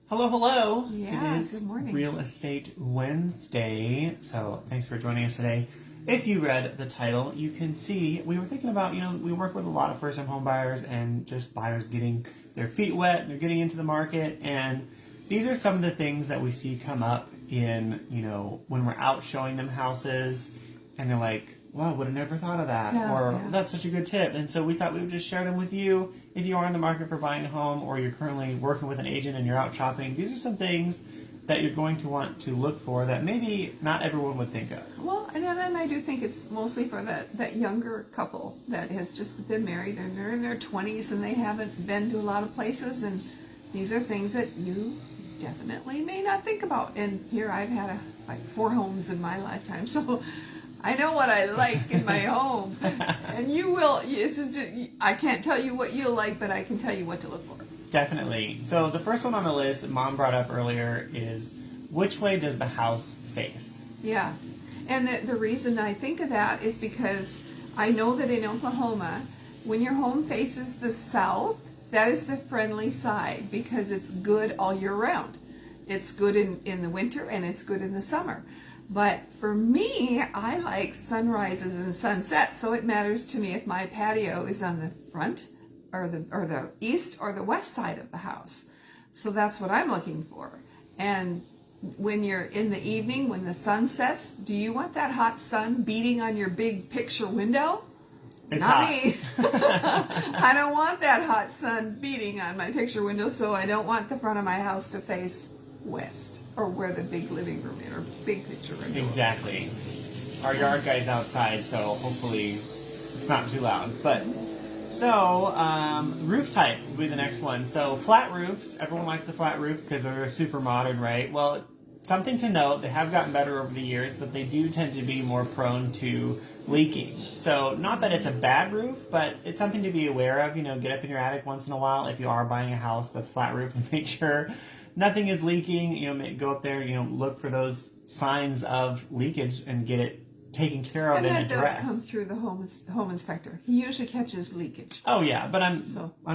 Hello, hello. Yeah, it is good morning. Real Estate Wednesday. So thanks for joining us today. If you read the title, you can see we were thinking about, we work with a lot of first-time home buyers and just buyers getting their feet wet and they're getting into the market. And these are some of the things that we see come up in, when we're out showing them houses and they're like, wow, would have never thought of that. That's such a good tip. And so we thought we would just share them with you. If you are in the market for buying a home or you're currently working with an agent and you're out shopping, these are some things that you're going to want to look for that maybe not everyone would think of. Well, and then I do think it's mostly for that younger couple that has just been married and they're in their 20s and they haven't been to a lot of places. And these are things that you definitely may not think about. And here I've had like 4 homes in my lifetime. So I know what I like in my home, and you will. I can't tell you what you'll like, but I can tell you what to look for. Definitely. So the first one on the list that Mom brought up earlier is, which way does the house face? Yeah, and the reason I think of that is because I know that in Oklahoma, when your home faces the south, that is the friendly side because it's good all year round. It's good in the winter and it's good in the summer. But for me, I like sunrises and sunsets, so it matters to me if my patio is on the front or the east or the west side of the house. So that's what I'm looking for. And when you're in the evening, when the sun sets, do you want that hot sun beating on your big picture window? It's Not hot. me. I don't want that hot sun beating on my picture window, so I don't want the front of my house to face west. Or where the big living room is, or big picture room. Exactly. Our yard guy's outside, so hopefully it's not too loud. But so roof type will be the next one. So flat roofs. Everyone likes a flat roof because they're super modern, right? Well, something to note: they have gotten better over the years, but they do tend to be more prone to leaking. So not that it's a bad roof, but it's something to be aware of. Get up in your attic once in a while if you are buying a house that's flat roof and make sure nothing is leaking. Go up there, look for those signs of leakage and get it taken care of and addressed. And that does come through the home inspector. He usually catches leakage. Oh yeah, but I'm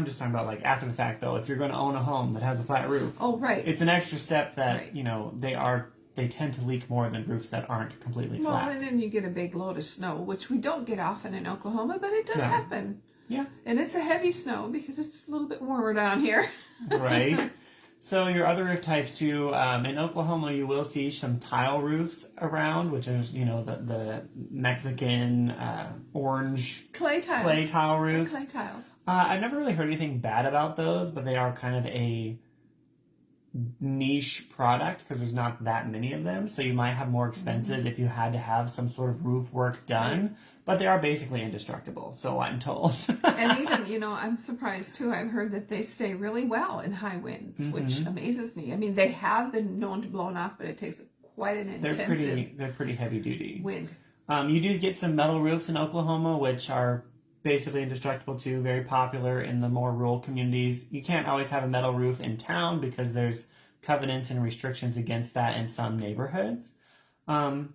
just talking about like after the fact though. If you're going to own a home that has a flat roof, oh right, it's an extra step that they tend to leak more than roofs that aren't completely flat. Well, and then you get a big load of snow, which we don't get often in Oklahoma, but it does happen. Yeah, and it's a heavy snow because it's a little bit warmer down here. Right. So your other roof types too, in Oklahoma you will see some tile roofs around, which is, the Mexican orange clay tile roofs. Clay tiles. I've never really heard anything bad about those, but they are kind of a niche product because there's not that many of them. So you might have more expenses if you had to have some sort of roof work done. Right. But they are basically indestructible, so I'm told. And even, I'm surprised too. I've heard that they stay really well in high winds, which amazes me. I mean, they have been known to blow off, but it takes quite an intensive They're pretty heavy duty. Wind. You do get some metal roofs in Oklahoma, which are basically indestructible too, very popular in the more rural communities. You can't always have a metal roof in town because there's covenants and restrictions against that in some neighborhoods. But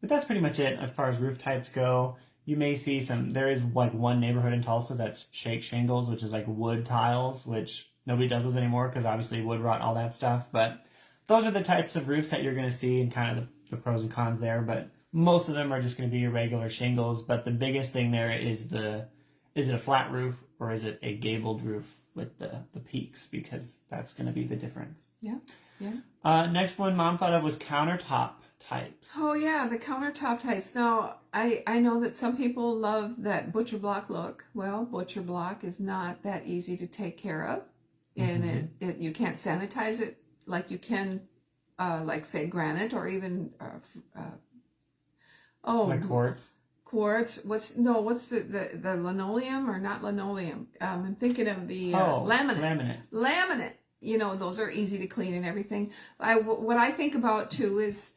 that's pretty much it as far as roof types go. You may see there is like one neighborhood in Tulsa that's shake shingles, which is like wood tiles, which nobody does those anymore because obviously wood rot, all that stuff. But those are the types of roofs that you're going to see and kind of the pros and cons there. But most of them are just going to be your regular shingles. But the biggest thing there is is it a flat roof or is it a gabled roof with the peaks? Because that's going to be the difference. Yeah, yeah. Next one Mom thought of was countertop types. Oh yeah, the countertop types. Now, I know that some people love that butcher block look. Well, butcher block is not that easy to take care of. And you can't sanitize it like you can, like say granite or even, like quartz. Quartz. What's the linoleum or not linoleum? I'm thinking of the laminate. Laminate. Those are easy to clean and everything. What I think about too is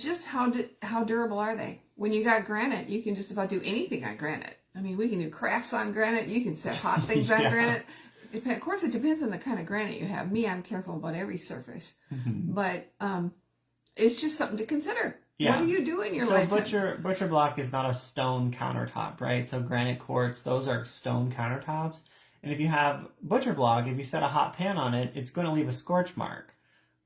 just how durable are they? When you got granite, you can just about do anything on granite. I mean, we can do crafts on granite. You can set hot things on granite. Of course, it depends on the kind of granite you have. Me, I'm careful about every surface. But it's just something to consider. Yeah. What do you do in your lifetime? Butcher block is not a stone countertop, right? So granite quartz, those are stone countertops. And if you have butcher block, if you set a hot pan on it, it's going to leave a scorch mark.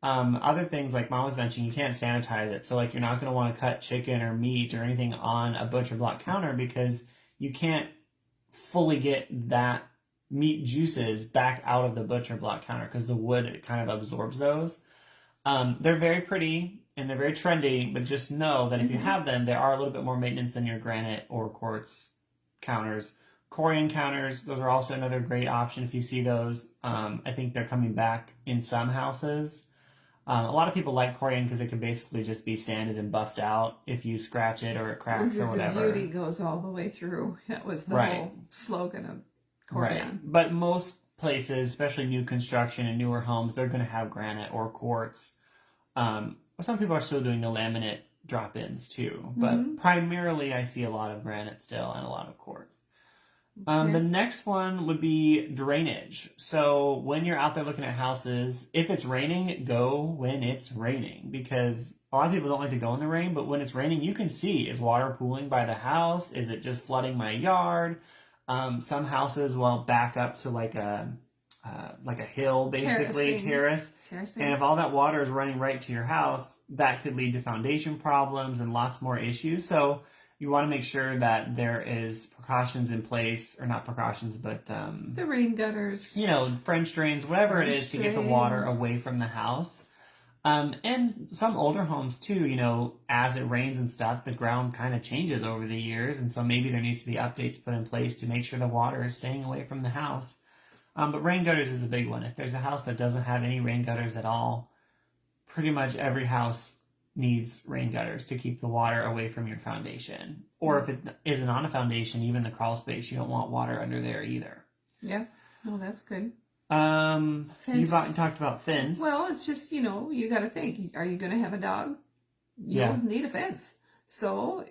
Other things like Mom was mentioning, you can't sanitize it. So like you're not going to want to cut chicken or meat or anything on a butcher block counter because you can't fully get that meat juices back out of the butcher block counter because the wood kind of absorbs those. They're very pretty and they're very trendy, but just know that if you have them, they are a little bit more maintenance than your granite or quartz counters. Corian counters, those are also another great option if you see those. I think they're coming back in some houses. A lot of people like Corian because it can basically just be sanded and buffed out if you scratch it or it cracks or whatever. The beauty goes all the way through. That was the whole slogan of Corian. Right. But most places, especially new construction and newer homes, they're going to have granite or quartz. Some people are still doing the laminate drop-ins too. But primarily I see a lot of granite still and a lot of quartz. The next one would be drainage. So when you're out there looking at houses, if it's raining, go when it's raining because a lot of people don't like to go in the rain, but when it's raining, you can see, is water pooling by the house? Is it just flooding my yard? Some houses will back up to like a hill, basically, terrace. And if all that water is running right to your house, that could lead to foundation problems and lots more issues. So you want to make sure that there is precautions in place, or not precautions, but the rain gutters, French drains, whatever it is to get the water away from the house. And some older homes too, as it rains and stuff, the ground kind of changes over the years, and so maybe there needs to be updates put in place to make sure the water is staying away from the house. But rain gutters is a big one. If there's a house that doesn't have any rain gutters at all, pretty much every house needs rain gutters to keep the water away from your foundation. Or if it isn't on a foundation, even the crawl space, you don't want water under there either. Yeah. Oh, that's good. You talked about fence. Well, it's just, you got to think, are you going to have a dog? You'll need a fence. So,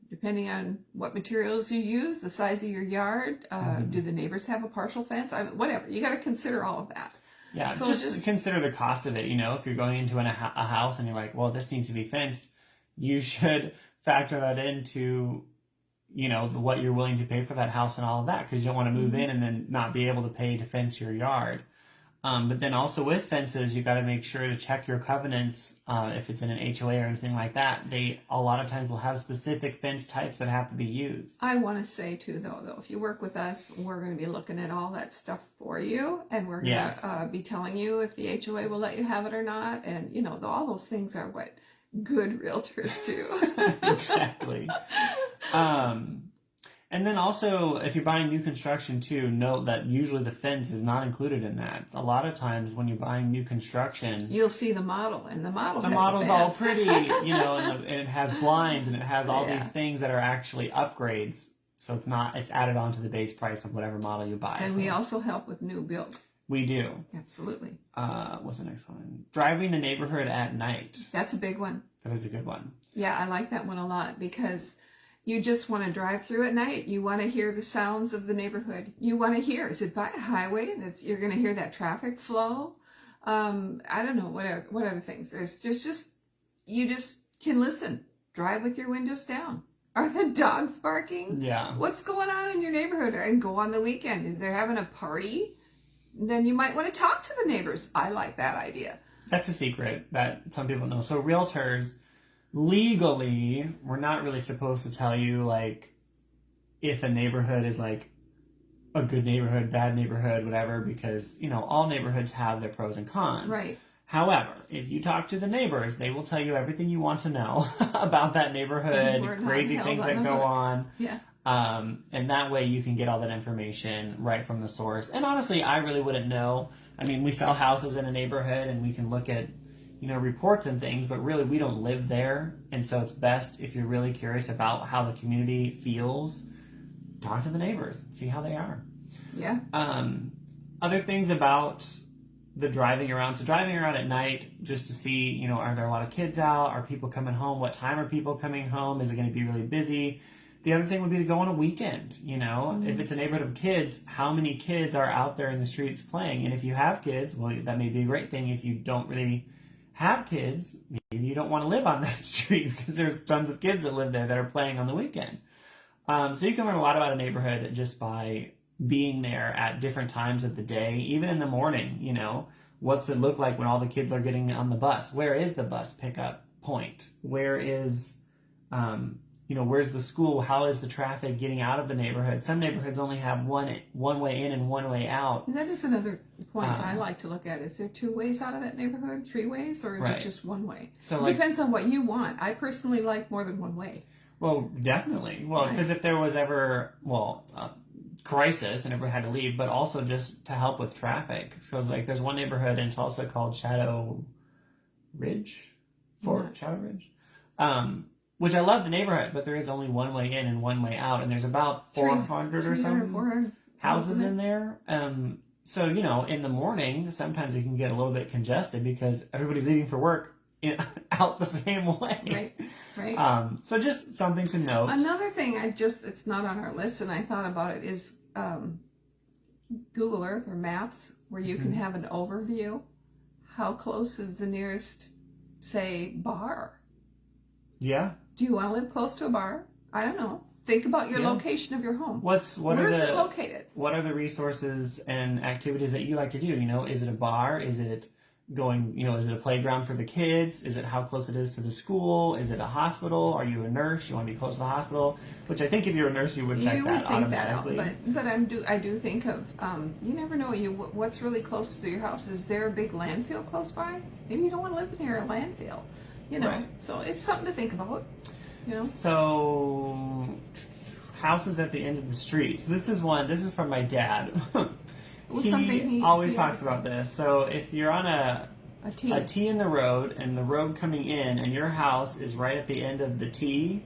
depending on what materials you use, the size of your yard, do the neighbors have a partial fence? Whatever. You got to consider all of that. Yeah, so just consider the cost of it. If you're going into a house and you're like, well, this needs to be fenced, you should factor that into, what you're willing to pay for that house and all of that, because you don't want to move in and then not be able to pay to fence your yard. But then also with fences, you got to make sure to check your covenants. If it's in an HOA or anything like that, they a lot of times will have specific fence types that have to be used. I want to say too, though, if you work with us, we're going to be looking at all that stuff for you, and we're going to be telling you if the HOA will let you have it or not, and all those things are what good realtors do. Exactly. And then also, if you're buying new construction too, note that usually the fence is not included in that. A lot of times when you're buying new construction, you'll see the model, and the model's all pretty, and it has blinds and it has all these things that are actually upgrades. So it's added on to the base price of whatever model you buy. And we also help with new build. We do. Absolutely. What's the next one? Driving the neighborhood at night. That's a big one. That is a good one. Yeah, I like that one a lot because you just want to drive through at night. You want to hear the sounds of the neighborhood. You want to hear, is it by a highway? And you're going to hear that traffic flow. I don't know, what other things. There's just, you just can listen. Drive with your windows down. Are the dogs barking? Yeah. What's going on in your neighborhood? And go on the weekend. Is they're having a party? Then you might want to talk to the neighbors. I like that idea. That's a secret that some people know. So realtors, legally, we're not really supposed to tell you, if a neighborhood is, a good neighborhood, bad neighborhood, whatever, because, all neighborhoods have their pros and cons. Right. However, if you talk to the neighbors, they will tell you everything you want to know about that neighborhood, crazy things that go on. Yeah. And that way you can get all that information right from the source. And honestly, I really wouldn't know. I mean, we sell houses in a neighborhood and we can look at reports and things, but really we don't live there. And so it's best, if you're really curious about how the community feels, talk to the neighbors, see how they are. Yeah. Other things about the driving around. So driving around at night just to see, are there a lot of kids out? Are people coming home? What time are people coming home? Is it going to be really busy? The other thing would be to go on a weekend, If it's a neighborhood of kids, how many kids are out there in the streets playing? And if you have kids, well, that may be a great thing. If you don't really have kids, maybe you don't want to live on that street because there's tons of kids that live there that are playing on the weekend. So you can learn a lot about a neighborhood just by being there at different times of the day, even in the morning. What's it look like when all the kids are getting on the bus? Where is the bus pickup point? Where is, where's the school? How is the traffic getting out of the neighborhood? Some neighborhoods only have one way in and one way out. And that is another point I like to look at. Is there 2 ways out of that neighborhood, 3 ways, or is it just 1 way? So it depends on what you want. I personally like more than 1 way. Well, definitely. Well, because if there was ever, crisis and everyone had to leave, but also just to help with traffic. So it's like there's one neighborhood in Tulsa called Shadow Ridge, Shadow Ridge, which I love the neighborhood, but there is only 1 way in and 1 way out, and there's about 400 or something houses in there. So in the morning, sometimes it can get a little bit congested because everybody's leaving for work out the same way. Right. So just something to note. Another thing it's not on our list, and I thought about it, is Google Earth or maps, where you can have an overview. How close is the nearest, say, bar? Yeah. Do you want to live close to a bar? I don't know. Think about your location of your home. Where is it located? What are the resources and activities that you like to do? Is it a bar? Is it going, is it a playground for the kids? Is it how close it is to the school? Is it a hospital? Are you a nurse? You want to be close to the hospital? Which I think if you're a nurse, you would check that automatically. But I do think of, you never know what's really close to your house. Is there a big landfill close by? Maybe you don't want to live near a landfill. Right. So it's something to think about. So houses at the end of the street. So this is from my dad. He always talks about this. So if you're on a T in the road, and the road coming in, and your house is right at the end of the T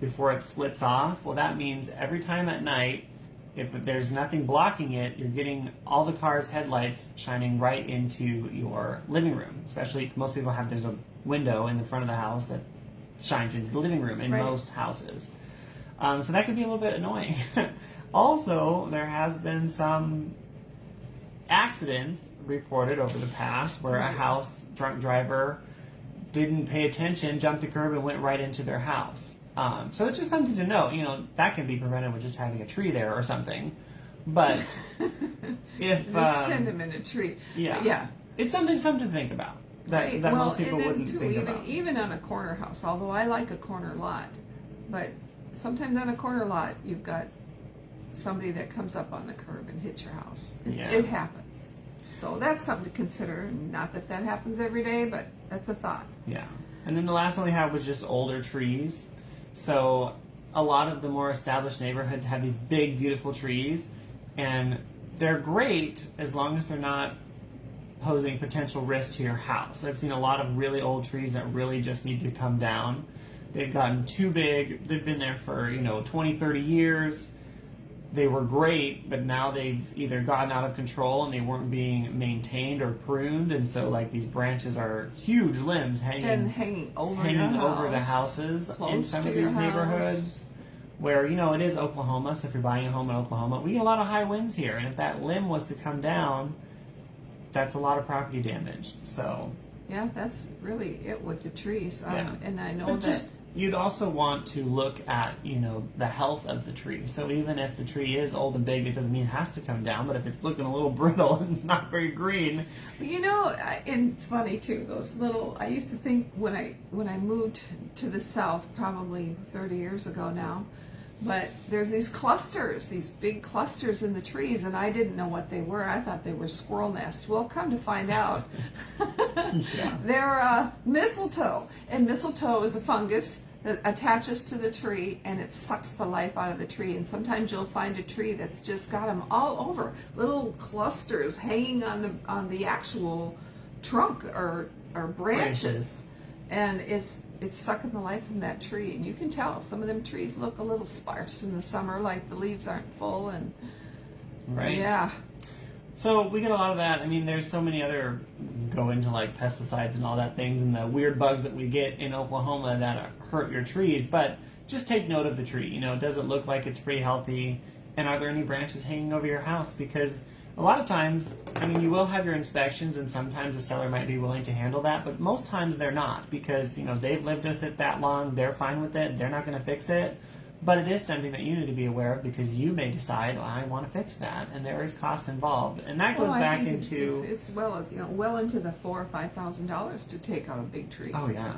before it splits off, well, that means every time at night, if there's nothing blocking it, you're getting all the cars' headlights shining right into your living room. Especially, most people there's a window in the front of the house that shines into the living room in most houses. So that could be a little bit annoying. Also, there has been some accidents reported over the past where a drunk driver didn't pay attention, jumped the curb, and went right into their house. So it's just something to know. That can be prevented with just having a tree there or something. But if send them in a tree, it's something to think about that most people wouldn't think about. Even on a corner house, although I like a corner lot, but sometimes on a corner lot you've got somebody that comes up on the curb and hits your house. It happens. So that's something to consider. Not that happens every day, but that's a thought. Yeah. And then the last one we had was just older trees. So a lot of the more established neighborhoods have these big, beautiful trees, and they're great as long as they're not posing potential risk to your house. I've seen a lot of really old trees that really just need to come down. They've gotten too big. They've been there for 20, 30 years. They were great, but now they've either gotten out of control and they weren't being maintained or pruned, and so these branches are huge limbs hanging over the houses in some of these neighborhoods. Where it is Oklahoma, so if you're buying a home in Oklahoma, we get a lot of high winds here, and if that limb was to come down, that's a lot of property damage. So that's really it with the trees. And I know you'd also want to look at, the health of the tree. So even if the tree is old and big, it doesn't mean it has to come down. But if it's looking a little brittle and not very green, and it's funny too. Those little. I used to think when I moved to the south, probably 30 years ago now. But there's these clusters, these big clusters in the trees, and I didn't know what they were. I thought they were squirrel nests. Well, come to find out, they're mistletoe. And mistletoe is a fungus that attaches to the tree, and it sucks the life out of the tree. And sometimes you'll find a tree that's just got them all over, little clusters hanging on the actual trunk or branches. And it's sucking the life from that tree, and you can tell some of them trees look a little sparse in the summer, like the leaves aren't full, and so we get a lot of that. I mean, there's so many other go into pesticides and all that things, and the weird bugs that we get in Oklahoma that hurt your trees. But just take note of the tree. Does it look like it's pretty healthy, and are there any branches hanging over your house? Because a lot of times, you will have your inspections, and sometimes the seller might be willing to handle that, but most times they're not, because, they've lived with it that long, they're fine with it, they're not going to fix it. But it is something that you need to be aware of because you may decide, well, I want to fix that, and there is cost involved, and that goes back into it's well into the $4,000 or $5,000 to take out a big tree. Oh yeah,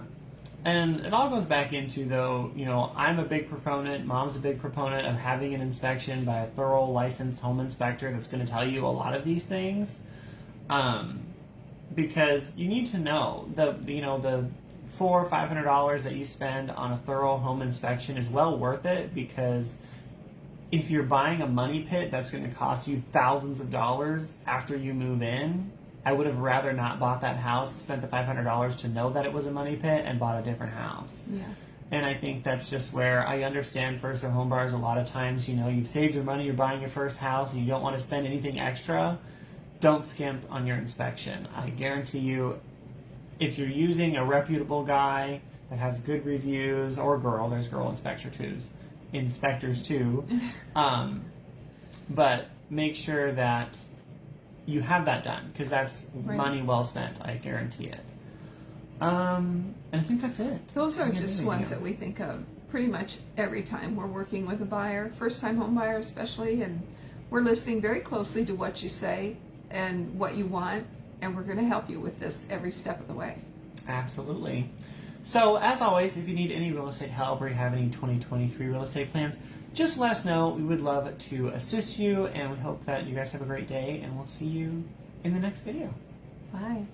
and it all goes back into though. I'm a big proponent. Mom's a big proponent of having an inspection by a thorough, licensed home inspector that's going to tell you a lot of these things, because you need to know the $400 or $500 that you spend on a thorough home inspection is well worth it, because if you're buying a money pit that's going to cost you thousands of dollars after you move in, I would have rather not bought that house, spent the $500 to know that it was a money pit, and bought a different house. Yeah. And I think that's just where I understand first-time home buyers a lot of times, you've saved your money, you're buying your first house, and you don't want to spend anything extra. Don't skimp on your inspection. I guarantee you, if you're using a reputable guy that has good reviews, or girl, there's girl inspectors too, but make sure that you have that done, because that's money well spent. I guarantee it. And I think that's it. Those are just ones that we think of pretty much every time we're working with a buyer, first-time home buyer especially, and we're listening very closely to what you say and what you want, and we're going to help you with this every step of the way. Absolutely. So, as always, if you need any real estate help or you have any 2023 real estate plans, just let us know. We would love to assist you, and we hope that you guys have a great day, and we'll see you in the next video. Bye.